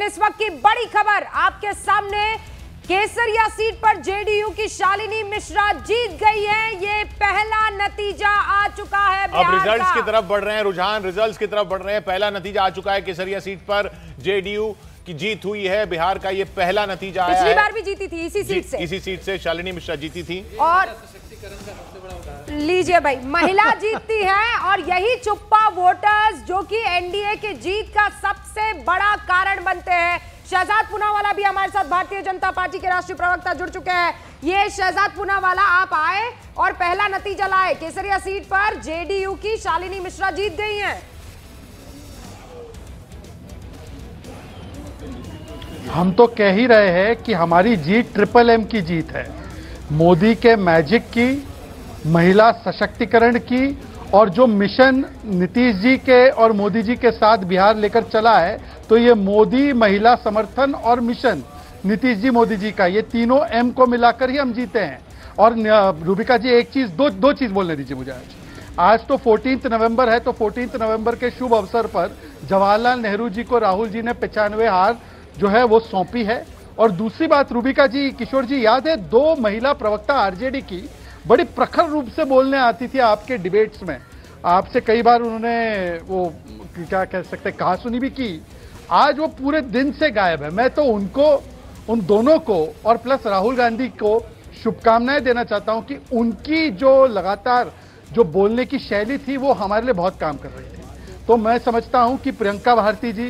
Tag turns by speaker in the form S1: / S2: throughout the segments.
S1: इस वक्त की बड़ी खबर आपके सामने, केसरिया सीट पर जेडीयू की शालिनी मिश्रा जीत गई है। ये पहला नतीजा आ चुका है।
S2: अब रिजल्ट्स की तरफ बढ़ रहे हैं, रुझान रिजल्ट्स की तरफ बढ़ रहे हैं। पहला नतीजा आ चुका है, केसरिया सीट पर जेडीयू की जीत हुई है। बिहार का ये पहला नतीजा आया है।
S1: पिछली बार भी जीती थी इसी सीट से
S2: शालिनी मिश्रा जीती थी।
S1: और लीजिए भाई, महिला जीतती है और यही चुप्पा वोटर्स जो कि एनडीए की जीत का सबसे बड़ा कारण बनते हैं। शहजाद पूनावाला भी हमारे साथ, भारतीय जनता पार्टी के राष्ट्रीय प्रवक्ता जुड़ चुके हैं। ये शहजाद पूनावाला, आप आए और पहला नतीजा लाए। केसरिया सीट पर जेडीयू की शालिनी मिश्रा जीत गई हैं।
S3: हम तो कह ही रहे हैं कि हमारी जीत ट्रिपल एम की जीत है। मोदी के मैजिक की, महिला सशक्तिकरण की, और जो मिशन नीतीश जी के और मोदी जी के साथ बिहार लेकर चला है, तो ये मोदी, महिला समर्थन और मिशन नीतीश जी मोदी जी का, ये तीनों एम को मिलाकर ही हम जीते हैं। और रूबिका जी, एक चीज, दो चीज बोलने दीजिए मुझे। आज तो 14 नवंबर है, तो 14 नवंबर के शुभ अवसर पर जवाहरलाल नेहरू जी को राहुल जी ने 95 हार जो है वो सौंपी है। और दूसरी बात, रूबिका जी, किशोर जी, याद है 2 महिला प्रवक्ता आरजेडी की बड़ी प्रखर रूप से बोलने आती थी आपके डिबेट्स में। आपसे कई बार उन्होंने वो क्या कह सकते कहा सुनी भी की। आज वो पूरे दिन से गायब है। मैं तो उनको, उन दोनों को और प्लस राहुल गांधी को शुभकामनाएं देना चाहता हूं कि उनकी जो लगातार जो बोलने की शैली थी वो हमारे लिए बहुत काम कर रही थी। तो मैं समझता हूं कि प्रियंका भारती जी,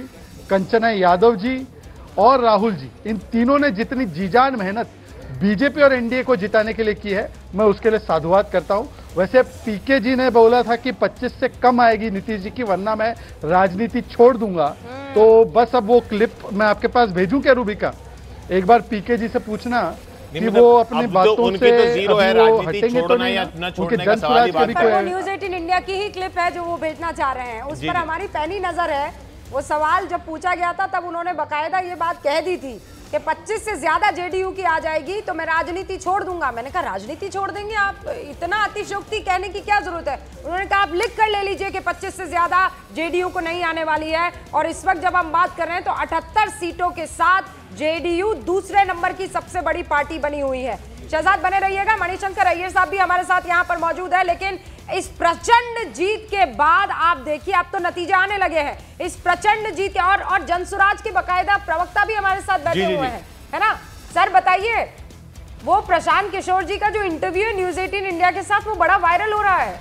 S3: कंचना यादव जी और राहुल जी, इन तीनों ने जितनी जीजान मेहनत बीजेपी और एनडीए को जिताने के लिए की है, मैं उसके लिए साधुवाद करता हूं। वैसे पीके जी ने बोला था कि 25 से कम आएगी नीतीश जी की, वरना मैं राजनीति छोड़ दूंगा। तो बस अब वो क्लिप मैं आपके पास भेजूं क्या रूबिका? एक बार पीके जी से पूछना कि वो अपनी बातों से
S2: जीरो है, राजनीति छोड़ना या न छोड़ने का सवाल ही बात
S1: है। वो न्यूज़ 18 इंडिया की ही क्लिप है जो वो भेजना चाह रहे हैं, उस पर हमारी पैनी नजर है। वो सवाल जब पूछा गया था तब उन्होंने बकायदा ये बात कह दी थी कि 25 से ज्यादा जेडीयू की आ जाएगी तो मैं राजनीति छोड़ दूंगा। मैंने कहा राजनीति छोड़ देंगे आप? इतना अतिशयोक्ति कहने की क्या जरूरत है? उन्होंने कहा आप लिख कर ले लीजिए कि 25 से ज्यादा जेडीयू को नहीं आने वाली है। और इस वक्त जब हम बात कर रहे हैं तो 78 सीटों के साथ जेडीयू दूसरे नंबर की सबसे बड़ी पार्टी बनी हुई है। शहजाद बने रहिएगा, मणिशंकर अय्यर साहब भी हमारे साथ यहाँ पर मौजूद है। लेकिन इस प्रचंड जीत के बाद आप देखिए, अब तो नतीजे आने लगे हैं। इस प्रचंड जीत के और जनसुराज के बकायदा प्रवक्ता भी हमारे साथ बैठे हुए हैं, है ना? सर बताइए, वो प्रशांत किशोर जी का जो इंटरव्यू है न्यूज़ 18 इंडिया के साथ, वो बड़ा वायरल हो रहा है।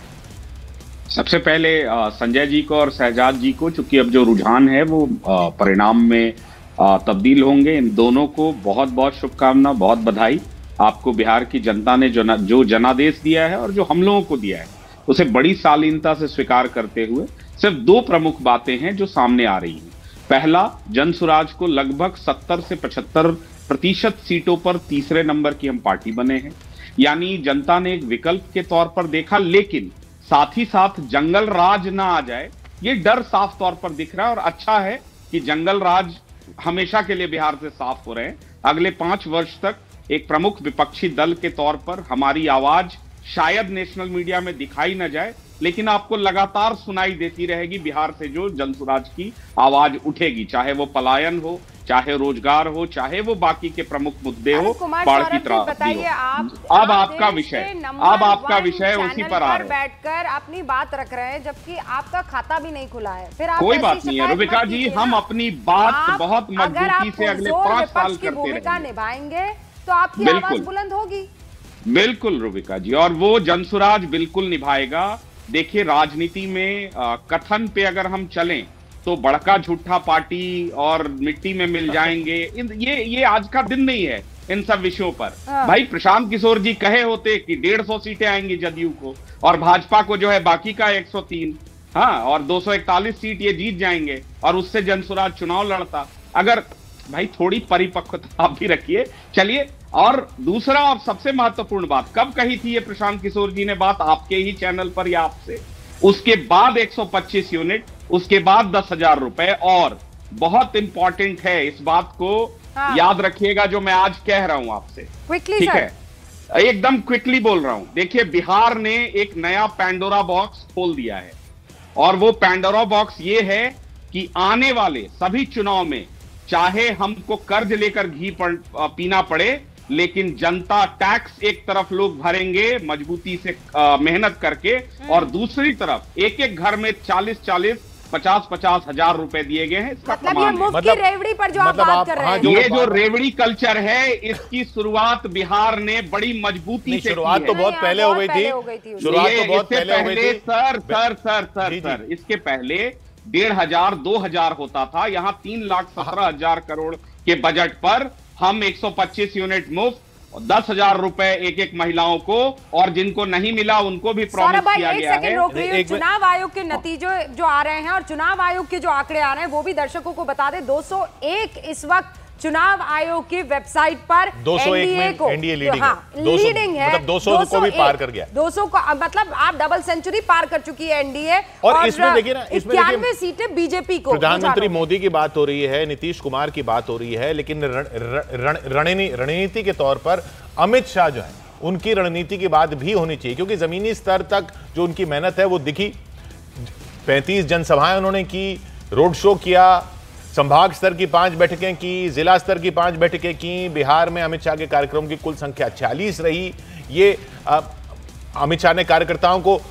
S4: सबसे पहले संजय जी को और शहजाद जी को, चूंकि अब जो रुझान है वो परिणाम में तब्दील होंगे, इन दोनों को बहुत बहुत शुभकामना, बहुत बधाई। आपको बिहार की जनता ने जो जनादेश दिया है और जो हम लोगों को दिया है, उसे बड़ी शालीनता से स्वीकार करते हुए सिर्फ 2 प्रमुख बातें हैं जो सामने आ रही हैं। पहला, जनसुराज को लगभग 70 से 75% सीटों पर तीसरे नंबर की हम पार्टी बने हैं, यानी जनता ने एक विकल्प के तौर पर देखा। लेकिन साथ ही साथ जंगल राज ना आ जाए, ये डर साफ तौर पर दिख रहा है। और अच्छा है कि जंगल राज हमेशा के लिए बिहार से साफ हो रहे हैं। अगले 5 वर्ष तक एक प्रमुख विपक्षी दल के तौर पर हमारी आवाज शायद नेशनल मीडिया में दिखाई न जाए, लेकिन आपको लगातार सुनाई देती रहेगी। बिहार से जो जनसुराज की आवाज उठेगी, चाहे वो पलायन हो, चाहे रोजगार हो, चाहे वो बाकी के प्रमुख मुद्दे हो, बाढ़ की त्रासदी हो। अब आपका विषय उसी पर आ रहा है।
S1: बैठकर अपनी बात रख रहे हैं जबकि आपका खाता भी नहीं खुला है। फिर
S4: कोई बात नहीं है रूबिका जी, हम अपनी बात बहुत मजबूती से अगले 5 साल करते रहेंगे,
S1: निभाएंगे तो आपकी आवाज बुलंद होगी।
S4: बिल्कुल रूबिका जी, और वो जनसुराज बिल्कुल निभाएगा। देखिए, राजनीति में कथन पे अगर हम चलें तो बड़का झूठा पार्टी और मिट्टी में मिल जाएंगे, ये आज का दिन नहीं है इन सब विषयों पर। भाई प्रशांत किशोर जी कहे होते कि 150 सीटें आएंगी जदयू को, और भाजपा को जो है बाकी का 103, हाँ, और 241 सीट ये जीत जाएंगे और उससे जनसुराज चुनाव लड़ता। अगर भाई थोड़ी परिपक्वता आप भी रखिए। चलिए, और दूसरा और सबसे महत्वपूर्ण बात, कब कही थी ये प्रशांत किशोर जी ने बात? आपके ही चैनल पर या आपसे? उसके बाद 125 यूनिट, उसके बाद 10,000 रुपए। और बहुत इंपॉर्टेंट है, इस बात को याद रखिएगा जो मैं आज कह रहा हूं आपसे, ठीक है? एकदम क्विकली बोल रहा हूं। देखिए, बिहार ने एक नया पैंडोरा बॉक्स खोल दिया है, और वो पैंडोरा बॉक्स ये है कि आने वाले सभी चुनाव में चाहे हमको कर्ज लेकर घी पीना पड़े, लेकिन जनता टैक्स एक तरफ लोग भरेंगे मजबूती से मेहनत करके, और दूसरी तरफ एक एक घर में 40-40, 50-50 हजार रुपए दिए गए हैं। इसका
S1: मतलब ये मुफ्त की रेवड़ी पर जो आप बात कर रहे हैं,
S4: ये जो रेवड़ी कल्चर है, इसकी शुरुआत बिहार ने बड़ी मजबूती से
S2: शुरुआत तो बहुत पहले हो गई थी। शुरुआत तो बहुत पहले हो गई थी।
S4: सर, इसके पहले 1,500, 2,000 होता था। यहाँ 3,17,000 करोड़ के बजट पर हम 125 यूनिट मुफ्त, 10,000 रुपए एक एक महिलाओं को, और जिनको नहीं मिला उनको भी प्रॉमिस किया गया है।
S1: रोक रही, चुनाव आयोग के नतीजे जो आ रहे हैं और चुनाव आयोग के जो आंकड़े आ रहे हैं वो भी दर्शकों को बता दें। 201 इस वक्त चुनाव आयोग की वेबसाइट पर
S2: 201 में एनडीए लीडिंग है,
S1: लीडिंग है,
S2: मतलब 200 को भी पार कर गया।
S1: 200 को मतलब आप डबल सेंचुरी पार कर चुकी है एनडीए।
S2: और इसमें देखिए ना,
S1: 91 सीटें बीजेपी को।
S2: प्रधानमंत्री मोदी की बात हो रही है, नीतीश कुमार की बात हो रही है, लेकिन रणनीति के तौर पर अमित शाह जो है, उनकी रणनीति की बात भी होनी चाहिए, क्योंकि जमीनी स्तर तक जो उनकी मेहनत है वो दिखी। 35 जनसभाएं उन्होंने की, रोड शो किया, संभाग स्तर की 5 बैठकें की, जिला स्तर की 5 बैठकें की। बिहार में अमित शाह के कार्यक्रम की कुल संख्या 40 रही। ये अमित शाह ने कार्यकर्ताओं को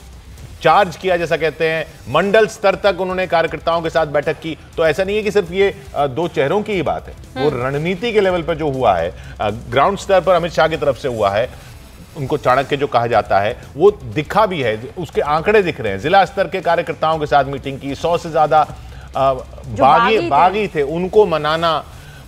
S2: चार्ज किया, जैसा कहते हैं, मंडल स्तर तक उन्होंने कार्यकर्ताओं के साथ बैठक की। तो ऐसा नहीं है कि सिर्फ ये 2 चेहरों की ही बात है, वो रणनीति के लेवल पर जो हुआ है, ग्राउंड स्तर पर अमित शाह की तरफ से हुआ है, उनको चाणक्य जो कहा जाता है, वो दिखा भी है, उसके आंकड़े दिख रहे हैं। जिला स्तर के कार्यकर्ताओं के साथ मीटिंग की, 100 से ज्यादा बागी थे, उनको मनाना।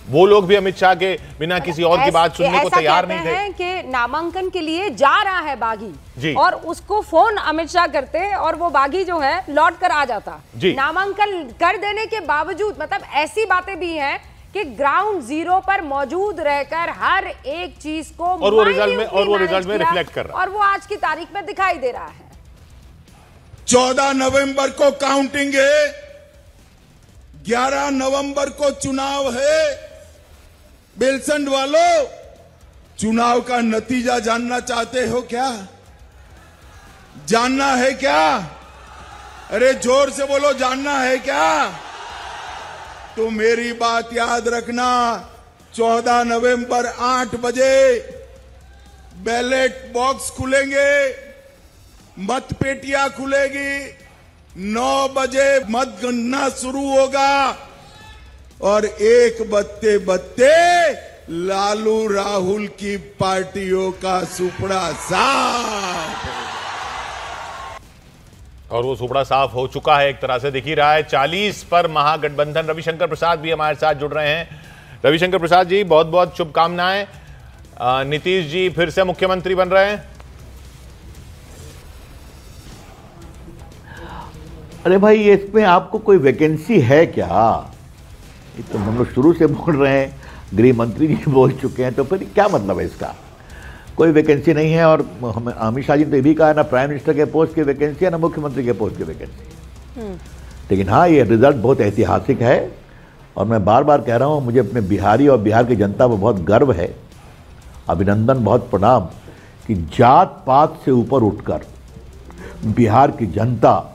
S2: वो लोग भी अमित शाह के बिना किसी और की बात सुनने को तैयार नहीं थे।
S1: कि नामांकन के लिए जा रहा है बागी, और उसको फोन अमित शाह करते और वो बागी जो है लौट कर आ जाता। नामांकन कर देने के बावजूद, मतलब ऐसी बातें भी हैं कि ग्राउंड जीरो पर मौजूद रहकर हर एक चीज को
S2: और वो रिजल्ट में रिफ्लेक्ट कर रहा है,
S1: और वो आज की तारीख में दिखाई दे रहा है।
S5: 14 नवंबर को काउंटिंग है, 11 नवंबर को चुनाव है। बेलसंड वालों, चुनाव का नतीजा जानना चाहते हो क्या? जानना है क्या? अरे जोर से बोलो, जानना है क्या? तो मेरी बात याद रखना, 14 नवंबर 8 बजे बैलेट बॉक्स खुलेंगे, मतपेटियां खुलेगी, 9 बजे मतगणना शुरू होगा, और 1 बजते बजते लालू राहुल की पार्टियों का सुपड़ा साफ,
S2: और वो सुपड़ा साफ हो चुका है एक तरह से, दिख ही रहा है। 40 पर महागठबंधन। रविशंकर प्रसाद भी हमारे साथ जुड़ रहे हैं। रविशंकर प्रसाद जी, बहुत बहुत शुभकामनाएं। नीतीश जी फिर से मुख्यमंत्री बन रहे हैं।
S6: अरे भाई, इसमें आपको कोई वैकेंसी है क्या? ये तो हम लोग शुरू से बोल रहे हैं, गृह मंत्री जी बोल चुके हैं, तो फिर क्या मतलब है इसका? कोई वैकेंसी नहीं है। और अमित शाह जी ने तो ये भी कहा ना, प्राइम मिनिस्टर के पोस्ट की वैकेंसी है ना मुख्यमंत्री के पोस्ट की वैकेंसी। लेकिन हाँ, ये रिजल्ट बहुत ऐतिहासिक है, और मैं बार बार कह रहा हूँ, मुझे अपने बिहारी और बिहार की जनता पर बहुत गर्व है, अभिनंदन, बहुत प्रणाम कि जात पात से ऊपर उठकर बिहार की जनता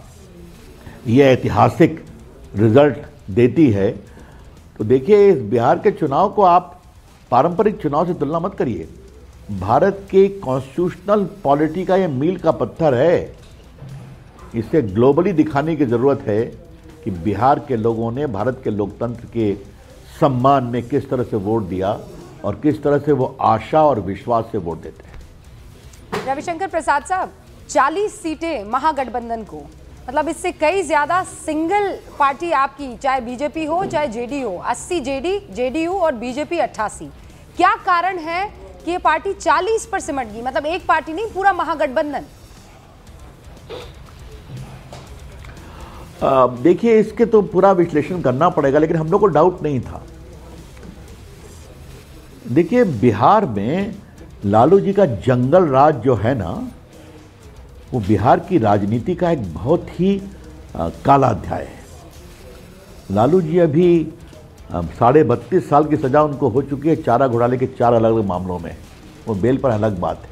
S6: ये ऐतिहासिक रिजल्ट देती है। तो देखिए, इस बिहार के चुनाव को आप पारंपरिक चुनाव से तुलना मत करिए। भारत के कॉन्स्टिट्यूशनल पॉलिटी का ये मील का पत्थर है। इसे ग्लोबली दिखाने की ज़रूरत है कि बिहार के लोगों ने भारत के लोकतंत्र के सम्मान में किस तरह से वोट दिया और किस तरह से वो आशा और विश्वास से वोट देते हैं।
S1: रविशंकर प्रसाद साहब, 40 सीटें महागठबंधन को, मतलब इससे कई ज्यादा सिंगल पार्टी आपकी, चाहे बीजेपी हो चाहे जेडीयू, 80 जेडीयू और बीजेपी 88। क्या कारण है कि ये पार्टी 40 पर सिमट गई? मतलब एक पार्टी नहीं, पूरा महागठबंधन।
S6: देखिए, इसके तो पूरा विश्लेषण करना पड़ेगा, लेकिन हम लोग को डाउट नहीं था। देखिए, बिहार में लालू जी का जंगल राज जो है ना, वो बिहार की राजनीति का एक बहुत ही काला अध्याय है। लालू जी अभी 32.5 साल की सज़ा उनको हो चुकी है, चारा घोटाले के 4 अलग अलग मामलों में। वो बेल पर अलग बात है।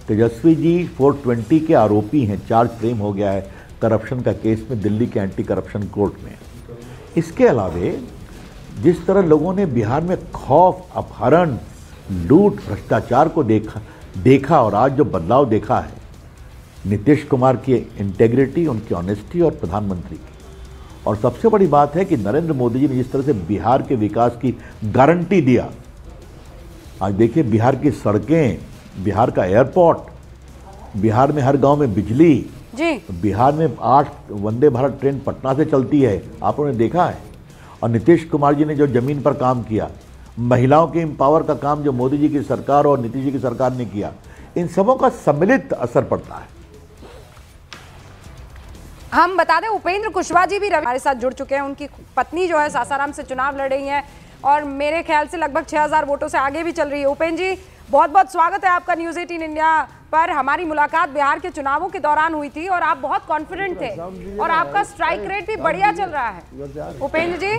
S6: तेजस्वी जी 420 के आरोपी हैं, चार्ज फ्रेम हो गया है करप्शन का केस में दिल्ली के एंटी करप्शन कोर्ट में। इसके अलावे जिस तरह लोगों ने बिहार में खौफ, अपहरण, लूट, भ्रष्टाचार को देखा और आज जो बदलाव देखा है नीतीश कुमार की इंटेग्रिटी, उनकी ऑनेस्टी और प्रधानमंत्री की, और सबसे बड़ी बात है कि नरेंद्र मोदी जी ने जिस तरह से बिहार के विकास की गारंटी दिया। आज देखिए बिहार की सड़कें, बिहार का एयरपोर्ट, बिहार में हर गांव में बिजली
S1: जी,
S6: बिहार में 8 वंदे भारत ट्रेन पटना से चलती है, आप लोगों ने देखा है। और नीतीश कुमार जी ने जो जमीन पर काम किया, महिलाओं के एम्पावर का काम जो मोदी जी की सरकार और नीतीश जी की सरकार ने किया, इन सबों का सम्मिलित असर पड़ता है।
S1: हम बता दें उपेंद्र कुशवाहा जी भी हमारे साथ जुड़ चुके हैं। उनकी पत्नी जो है सासाराम से चुनाव लड़ रही हैं और मेरे ख्याल से लगभग 6000 वोटों से आगे भी चल रही है। उपेंद्र जी, बहुत बहुत स्वागत है आपका न्यूज़ 18 इंडिया पर। हमारी मुलाकात बिहार के चुनावों के दौरान हुई थी और आप बहुत कॉन्फिडेंट थे और आपका स्ट्राइक रेट भी बढ़िया चल रहा है। उपेंद्र जी,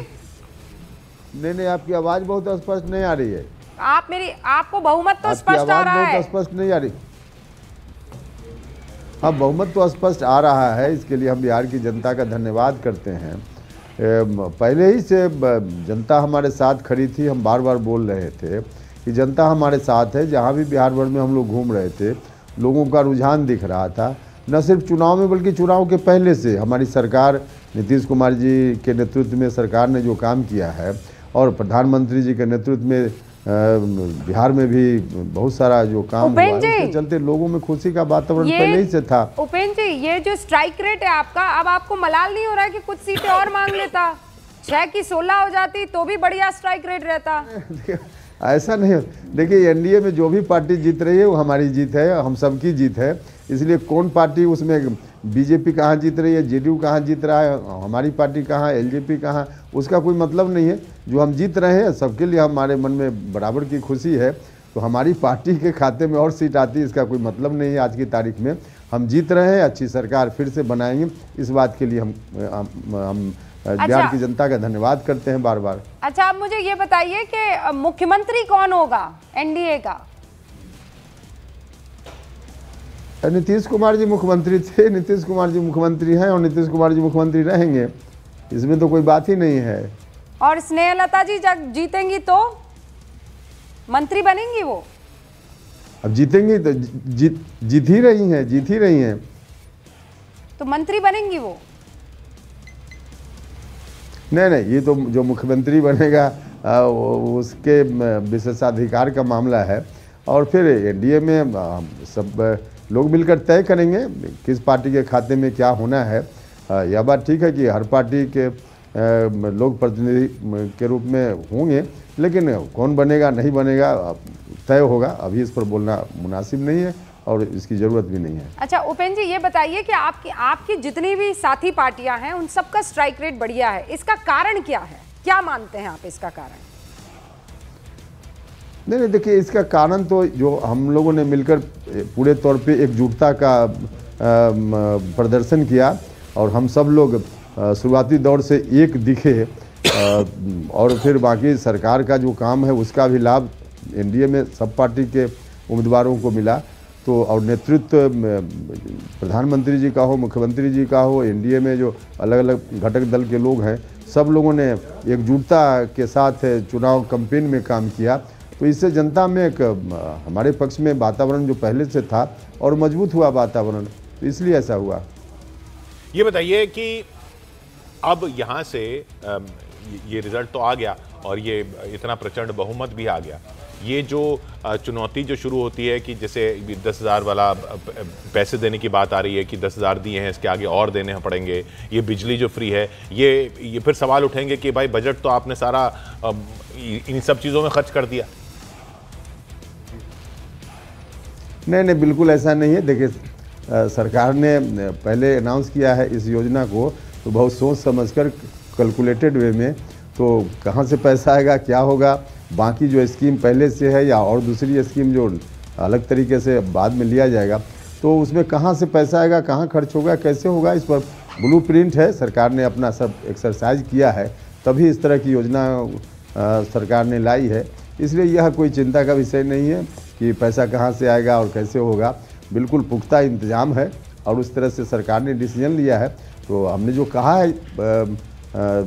S7: नहीं, आपकी आवाज बहुत स्पष्ट नहीं आ रही है।
S1: आपको बहुमत तो स्पष्ट आ रहा है।
S7: स्पष्ट नहीं आ रही। हाँ, बहुमत तो स्पष्ट आ रहा है, इसके लिए हम बिहार की जनता का धन्यवाद करते हैं। पहले ही से जनता हमारे साथ खड़ी थी। हम बार बार बोल रहे थे कि जनता हमारे साथ है। जहाँ भी बिहार भर में हम लोग घूम रहे थे, लोगों का रुझान दिख रहा था, न सिर्फ चुनाव में बल्कि चुनाव के पहले से। हमारी सरकार, नीतीश कुमार जी के नेतृत्व में सरकार ने जो काम किया है और प्रधानमंत्री जी के नेतृत्व में बिहार में भी बहुत सारा जो काम हुआ है, उसके चलते लोगों में खुशी का वातावरण पहले ही से था।
S1: उपेंद्र जी, ये जो स्ट्राइक रेट है आपका, अब आपको मलाल नहीं हो रहा है कि कुछ सीटें और मांग लेता? 6 की 16 हो जाती तो भी बढ़िया स्ट्राइक रेट रहता।
S7: ऐसा नहीं, देखिए एनडीए में जो भी पार्टी जीत रही है वो हमारी जीत है, हम सबकी जीत है। इसलिए कौन पार्टी उसमें बीजेपी कहाँ जीत रही है, जेडीयू कहाँ जीत रहा है, हमारी पार्टी कहाँ, एलजेपी कहाँ, उसका कोई मतलब नहीं है। जो हम जीत रहे हैं सबके लिए हमारे मन में बराबर की खुशी है। तो हमारी पार्टी के खाते में और सीट आती है इसका कोई मतलब नहीं है। आज की तारीख में हम जीत रहे हैं, अच्छी सरकार फिर से बनाएंगे। इस बात के लिए हम बिहार की जनता का धन्यवाद करते हैं बार बार।
S1: अच्छा, आप मुझे ये बताइए कि मुख्यमंत्री कौन होगा एनडीए का?
S7: नीतीश कुमार जी मुख्यमंत्री थे, नीतीश कुमार जी मुख्यमंत्री हैं और नीतीश कुमार जी मुख्यमंत्री रहेंगे, इसमें तो कोई बात ही नहीं है।
S1: और स्नेहलता जी जब जीतेंगी तो मंत्री बनेंगी वो?
S7: अब जीतेंगी तो जीत ही रही हैं
S1: तो मंत्री बनेंगी वो?
S7: नहीं, ये तो जो मुख्यमंत्री बनेगा उसके विशेषाधिकार का मामला है। और फिर एनडीए में सब लोग मिलकर तय करेंगे किस पार्टी के खाते में क्या होना है। यह बात ठीक है कि हर पार्टी के लोग प्रतिनिधि के रूप में होंगे, लेकिन कौन बनेगा नहीं बनेगा तय होगा। अभी इस पर बोलना मुनासिब नहीं है और इसकी ज़रूरत भी नहीं है।
S1: अच्छा उपेंद्र जी, ये बताइए कि आपकी जितनी भी साथी पार्टियां हैं उन सबका स्ट्राइक रेट बढ़िया है, इसका कारण क्या है? क्या मानते हैं आप इसका कारण?
S7: नहीं, देखिए इसका कारण तो जो हम लोगों ने मिलकर पूरे तौर पे एकजुटता का प्रदर्शन किया और हम सब लोग शुरुआती दौर से एक दिखे और फिर बाकी सरकार का जो काम है उसका भी लाभ एनडीए में सब पार्टी के उम्मीदवारों को मिला। तो और नेतृत्व प्रधानमंत्री जी का हो, मुख्यमंत्री जी का हो, एनडीए में जो अलग अलग घटक दल के लोग हैं, सब लोगों ने एकजुटता के साथ चुनाव कैंपेन में काम किया। तो इससे जनता में एक हमारे पक्ष में वातावरण जो पहले से था और मजबूत हुआ वातावरण, तो इसलिए ऐसा हुआ।
S2: ये बताइए कि अब यहाँ से ये रिजल्ट तो आ गया और ये इतना प्रचंड बहुमत भी आ गया, ये जो चुनौती जो शुरू होती है कि जैसे 10,000 वाला पैसे देने की बात आ रही है कि 10,000 दिए हैं, इसके आगे और देने पड़ेंगे, ये बिजली जो फ्री है, ये फिर सवाल उठेंगे कि भाई बजट तो आपने सारा इन सब चीज़ों में खर्च कर दिया।
S7: नहीं, बिल्कुल ऐसा नहीं है। देखिए सरकार ने पहले अनाउंस किया है इस योजना को तो बहुत सोच समझकर कैलकुलेटेड वे में, तो कहाँ से पैसा आएगा, क्या होगा, बाकी जो स्कीम पहले से है या और दूसरी स्कीम जो अलग तरीके से बाद में लिया जाएगा, तो उसमें कहाँ से पैसा आएगा, कहाँ खर्च होगा, कैसे होगा, इस पर ब्लूप्रिंट है। सरकार ने अपना सब एक्सरसाइज किया है, तभी इस तरह की योजना सरकार ने लाई है। इसलिए यह कोई चिंता का विषय नहीं है कि पैसा कहाँ से आएगा और कैसे होगा। बिल्कुल पुख्ता इंतजाम है और उस तरह से सरकार ने डिसीजन लिया है। तो हमने जो कहा है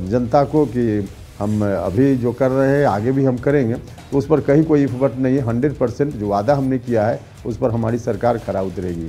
S7: जनता को कि हम अभी जो कर रहे हैं आगे भी हम करेंगे, तो उस पर कहीं कोई इफ बट नहीं है। 100% जो वादा हमने किया है उस पर हमारी सरकार खरा उतरेगी।